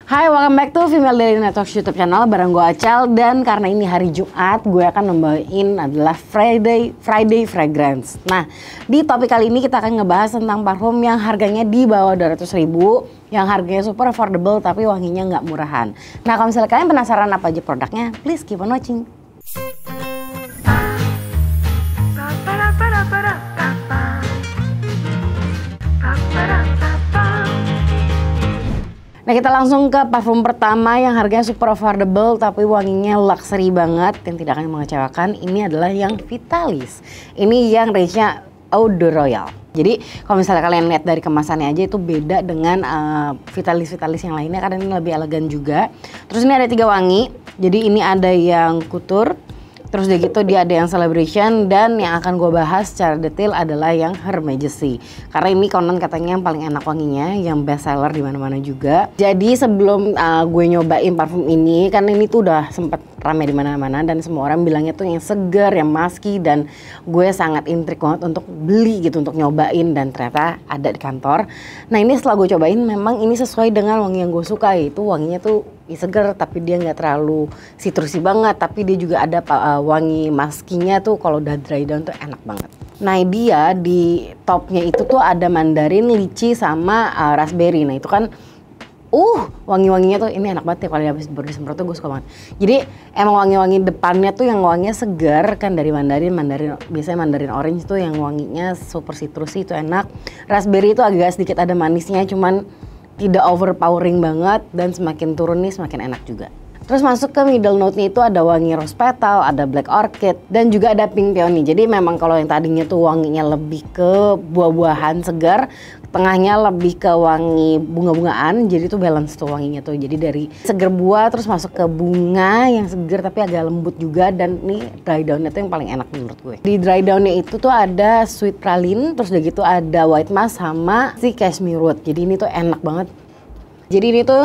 Hai, welcome back to Female Daily Network YouTube channel bareng gue Acel. Dan karena ini hari Jumat, gue akan membawain adalah Friday Fragrance. Nah, di topik kali ini kita akan ngebahas tentang parfum yang harganya di bawah 200.000, yang harganya super affordable tapi wanginya nggak murahan. Nah, kalau misalnya kalian penasaran apa aja produknya, please keep on watching. Nah, kita langsung ke parfum pertama yang harganya super affordable tapi wanginya luxury banget yang tidak akan mengecewakan. Ini adalah yang Vitalis. Ini yang range-nya Eau de Royal. Jadi kalau misalnya kalian lihat dari kemasannya aja itu beda dengan Vitalis yang lainnya karena ini lebih elegan juga. Terus ini ada 3 wangi. Jadi ini ada yang Couture, terus udah gitu dia ada yang Celebration, dan yang akan gue bahas secara detail adalah yang Her Majesty. Karena ini konon katanya yang paling enak wanginya, yang best seller di mana-mana juga. Jadi sebelum gue nyobain parfum ini, karena ini tuh udah sempet rame di mana-mana dan semua orang bilangnya tuh yang segar, yang musky, dan gue sangat intrik banget untuk beli gitu, untuk nyobain, dan ternyata ada di kantor. Nah, ini setelah gue cobain memang ini sesuai dengan wangi yang gue suka, yaitu wanginya tuh seger tapi dia nggak terlalu sitrusi banget, tapi dia juga ada wangi maskinya tuh kalau udah dry down tuh enak banget. Nah, dia di topnya itu tuh ada mandarin, lychee, sama raspberry. Nah, itu kan wangi-wanginya tuh ini enak banget ya, kalau habis baru disemprot tuh gue suka banget. Jadi emang wangi-wangi depannya tuh yang wanginya segar kan dari mandarin biasanya mandarin orange tuh yang wanginya super sitrusi, itu enak. Raspberry itu agak sedikit ada manisnya, cuman tidak overpowering banget, dan semakin turun nih semakin enak juga. Terus masuk ke middle note-nya itu ada wangi rose petal, ada black orchid, dan juga ada pink peony. Jadi memang kalau yang tadinya tuh wanginya lebih ke buah-buahan segar, tengahnya lebih ke wangi bunga-bungaan, jadi tuh balance tuh wanginya tuh. Jadi dari segar buah terus masuk ke bunga yang segar tapi agak lembut juga, dan nih dry down-nya tuh yang paling enak menurut gue. Di dry down-nya itu tuh ada sweet praline, terus udah gitu ada white musk sama si cashmere wood. Jadi ini tuh enak banget. Jadi ini tuh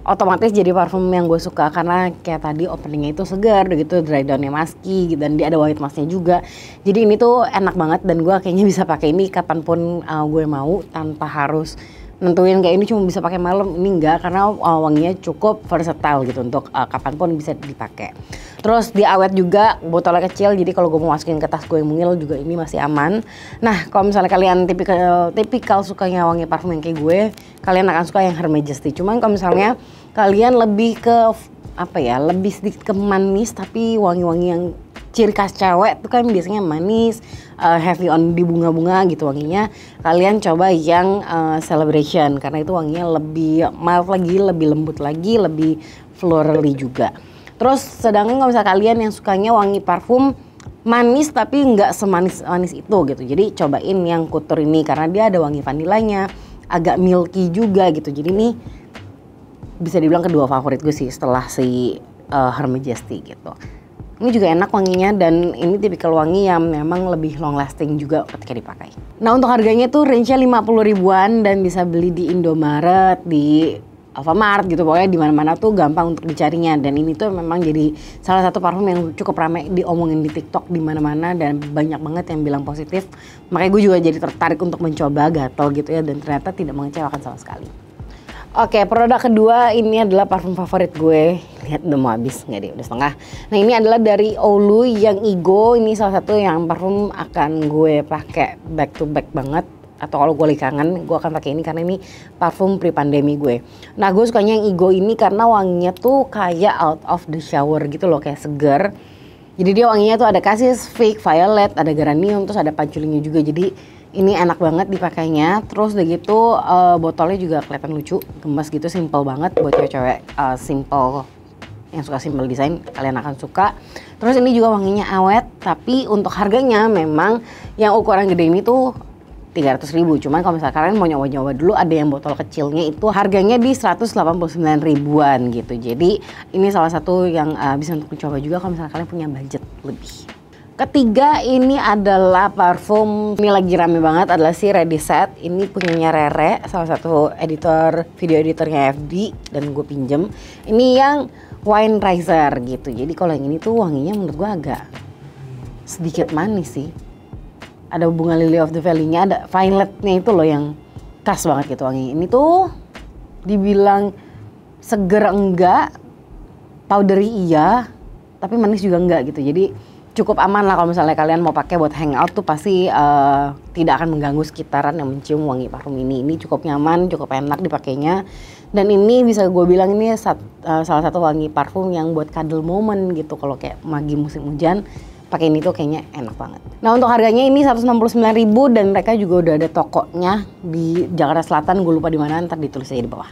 otomatis jadi parfum yang gue suka karena kayak tadi openingnya itu segar, udah gitu dry downnya musky, dan dia ada white musknya juga. Jadi ini tuh enak banget dan gue kayaknya bisa pakai ini kapanpun gue mau tanpa harus nentuin kayak ini cuma bisa pakai malam. Ini enggak, karena wanginya cukup versatile gitu untuk kapanpun bisa dipakai. Terus dia awet juga, botolnya kecil, jadi kalau gue mau masukin ke tas gue yang mungil juga ini masih aman. Nah, kalau misalnya kalian tipikal sukanya wangi parfum yang kayak gue, kalian akan suka yang Her Majesty. Cuman kalau misalnya kalian lebih ke lebih sedikit ke manis tapi wangi-wangi yang ciri khas cewek itu kan biasanya manis, heavy on di bunga-bunga gitu wanginya. Kalian coba yang Celebration karena itu wanginya lebih mild lagi, lebih lembut lagi, lebih florally juga. Terus sedangkan kalau misalnya kalian yang sukanya wangi parfum manis tapi nggak semanis itu gitu, jadi cobain yang Couture ini karena dia ada wangi vanilanya, agak milky juga gitu. Jadi ini bisa dibilang kedua favorit gue sih setelah si Her Majesty gitu. Ini juga enak wanginya dan ini tipikal wangi yang memang lebih long lasting juga ketika dipakai. Nah, untuk harganya tuh range-nya 50 ribuan dan bisa beli di Indomaret, di Alfamart gitu, pokoknya di mana-mana tuh gampang untuk dicarinya. Dan ini tuh memang jadi salah satu parfum yang cukup ramai diomongin di TikTok di mana-mana dan banyak banget yang bilang positif. Makanya gue juga jadi tertarik untuk mencoba, gatel gitu ya, dan ternyata tidak mengecewakan sama sekali. Oke, produk kedua ini adalah parfum favorit gue. Lihat udah mau habis, nggak deh, udah setengah. Nah, ini adalah dari Oulu yang Ego. Ini salah satu yang parfum akan gue pakai back to back banget. Atau kalau gue lagi kangen, gue akan pakai ini karena ini parfum pre-pandemi gue. Nah, gue sukanya yang Ego ini karena wanginya tuh kayak out of the shower gitu loh, kayak segar. Jadi dia wanginya tuh ada cassis, fig, violet, ada geranium, terus ada patchoulingnya juga. Jadi ini enak banget dipakainya. Terus udah gitu botolnya juga kelihatan lucu, gemes gitu, simple banget buat cewek-cewek simple yang suka simple design, kalian akan suka. Terus ini juga wanginya awet, tapi untuk harganya memang yang ukuran gede ini tuh 300 ribu. Cuman kalau misalnya kalian mau nyoba-nyoba dulu, ada yang botol kecilnya itu harganya di 189 ribuan gitu. Jadi ini salah satu yang bisa untuk dicoba juga kalau misalnya kalian punya budget lebih. Ketiga ini adalah parfum, ini lagi rame banget, adalah si Ready Set. Ini punyanya Rere, salah satu video editornya FD, dan gue pinjem. Ini yang Wine Riser gitu. Jadi kalau yang ini tuh wanginya menurut gue agak sedikit manis sih. Ada bunga lily of the valley-nya, ada violetnya itu loh yang khas banget gitu wangi. Ini tuh dibilang seger enggak, powdery iya, tapi manis juga enggak gitu. Jadi cukup aman lah kalau misalnya kalian mau pakai buat hangout tuh pasti tidak akan mengganggu sekitaran yang mencium wangi parfum ini. Ini cukup nyaman, cukup enak dipakainya. Dan ini bisa gue bilang ini salah satu wangi parfum yang buat cuddle moment gitu. Kalau kayak lagi musim hujan, pakai ini tuh kayaknya enak banget. Nah untuk harganya ini 169.000 dan mereka juga udah ada tokonya di Jakarta Selatan. Gue lupa di mana, ntar ditulis aja di bawah.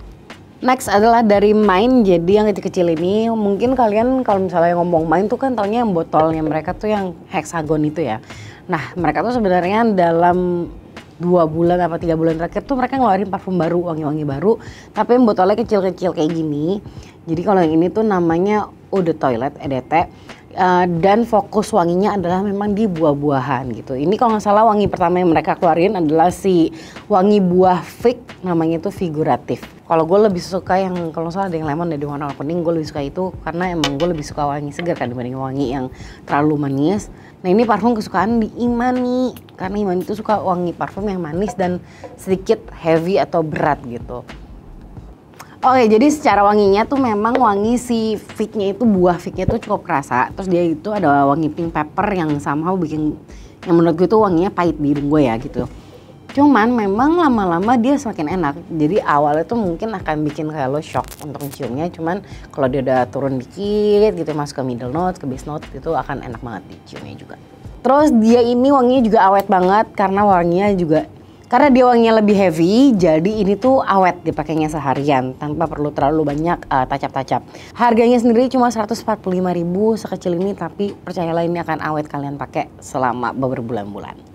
Next adalah dari Mine, jadi yang kecil-kecil ini mungkin kalian kalau misalnya ngomong Mine tuh kan taunya yang botolnya mereka tuh yang hexagon itu ya. Nah mereka tuh sebenarnya dalam 2 bulan apa 3 bulan terakhir tuh mereka ngeluarin parfum baru, wangi-wangi baru, tapi yang botolnya kecil-kecil kayak gini. Jadi kalau yang ini tuh namanya Eau de Toilette, EDT. Dan fokus wanginya adalah memang di buah-buahan gitu. Ini kalau nggak salah wangi pertama yang mereka keluarin adalah si wangi buah fig, namanya itu figuratif. Kalau gue lebih suka yang kalau nggak salah ada yang lemon, ada yang warna kuning, gue lebih suka itu karena emang gue lebih suka wangi segar kan dibanding wangi yang terlalu manis. Nah ini parfum kesukaan di Imani, karena Imani itu suka wangi parfum yang manis dan sedikit heavy atau berat gitu. Oke, jadi secara wanginya tuh memang wangi si fignya itu, buah fignya tuh cukup kerasa. Terus dia itu ada wangi pink pepper yang somehow bikin, yang menurut gue tuh wanginya pahit di hidung gue ya gitu. Cuman memang lama-lama dia semakin enak. Jadi awalnya tuh mungkin akan bikin kayak lo shock untuk menciumnya. Cuman kalau dia udah turun dikit gitu masuk ke middle note, ke base note itu akan enak banget diciumnya juga. Terus dia ini wanginya juga awet banget karena wanginya juga karena dia wanginya lebih heavy, jadi ini tuh awet dipakainya seharian tanpa perlu terlalu banyak touch-up. Harganya sendiri cuma 145.000 sekecil ini, tapi percayalah ini akan awet kalian pakai selama beberapa bulan-bulan.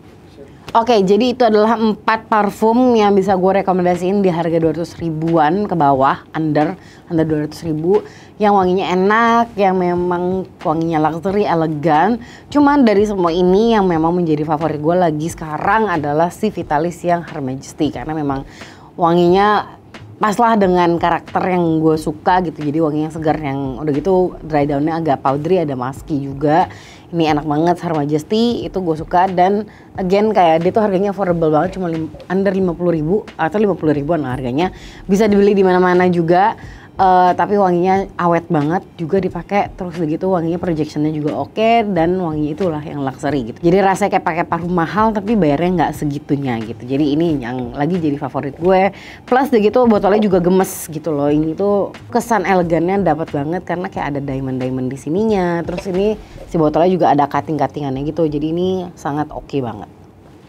Oke, jadi itu adalah 4 parfum yang bisa gue rekomendasiin di harga 200 ribuan ke bawah, under 200 ribu. Yang wanginya enak, yang memang wanginya luxury, elegan. Cuman dari semua ini yang memang menjadi favorit gue lagi sekarang adalah si Vitalis yang Her Majesty. Karena memang wanginya paslah dengan karakter yang gue suka gitu. Jadi wanginya segar, yang udah gitu dry downnya agak powdery, ada musky juga. Ini enak banget, Her Majesty itu gue suka. Dan again kayak dia tuh harganya affordable banget, cuma under 50.000 atau 50 ribuan lah harganya. Bisa dibeli di mana-mana juga. Tapi wanginya awet banget juga dipakai, terus begitu wanginya projectionnya juga oke, dan wangi itulah yang luxury gitu. Jadi rasanya kayak pakai parfum mahal tapi bayarnya nggak segitunya gitu. Jadi ini yang lagi jadi favorit gue. Plus begitu botolnya juga gemes gitu loh. Ini tuh kesan elegannya dapat banget karena kayak ada diamond di sininya. Terus ini si botolnya juga ada cutting-cuttingannya gitu. Jadi ini sangat oke banget.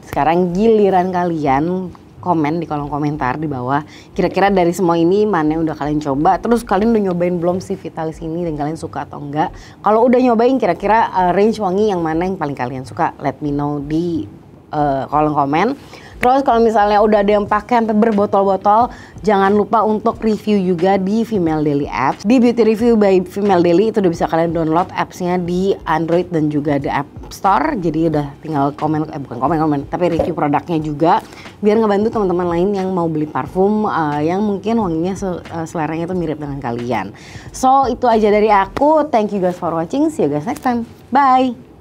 Sekarang giliran kalian komen di kolom komentar di bawah. Kira-kira dari semua ini mana yang udah kalian coba? Terus kalian udah nyobain belum si Vitalis ini dan kalian suka atau enggak? Kalau udah nyobain kira-kira range wangi yang mana yang paling kalian suka? Let me know di kolom komen. Terus kalau misalnya udah ada yang pakai sampai berbotol-botol, jangan lupa untuk review juga di Female Daily Apps. Di Beauty Review by Female Daily itu udah bisa kalian download appsnya di Android dan juga di App Store. Jadi udah tinggal komen, bukan komen, tapi review produknya juga. Biar ngebantu teman-teman lain yang mau beli parfum yang mungkin wanginya seleranya itu mirip dengan kalian. So itu aja dari aku. Thank you guys for watching. See you guys next time. Bye!